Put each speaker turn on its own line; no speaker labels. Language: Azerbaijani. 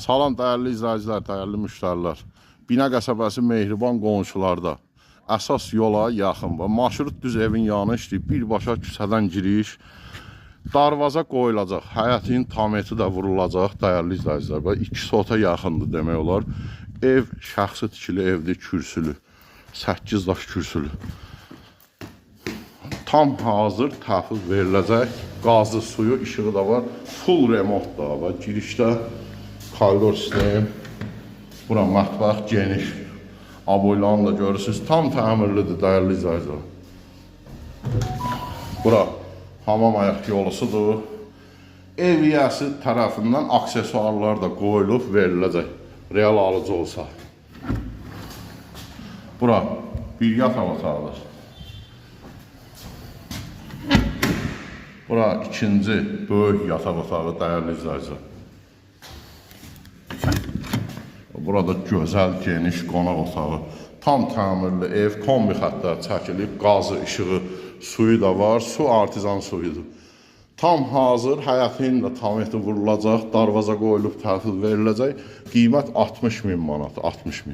Salam dəyərli izləyicilər, dəyərli müştərilər. Binə qəsəbəsi Mehriban qonşularda əsas yola yaxın var. Marşrut düz evin yanı işləyib, birbaşa küçədən giriş. Darvaza qoyulacaq, həyətin tameti də vurulacaq dəyərli izləyicilər. 2 sota yaxındır demək olar. Ev şəxsi tikili evdir, kürsülü. 8 daş kürsülü. Tam hazır təhvil veriləcək. Qazı, suyu, işığı da var. Full remont da var. Girişdə koridor sistem. Bura mətbəx geniş. Aboylarını da görürsünüz. Tam təmirlidir dəyərli izləyicilər. Bura hamam ayaq yolusudur. Ev yiyəsi tərəfindən aksesuarlar da qoyulub veriləcək. Real alıcı olsa. Bura bir yataq otağıdır. Bura ikinci böyük yataq otağı dəyərli izləyicilər. Burada gözəl, geniş qonaq otağı. Tam təmirli ev, kombi xətlər çəkilib, qazı, işığı, suyu da var. Su artizan suyudur. Tam hazır, həyətin də tameti vurulacaq, darvaza qoyulub təhvil veriləcək. Qiymət 60.000 manat, 60.000.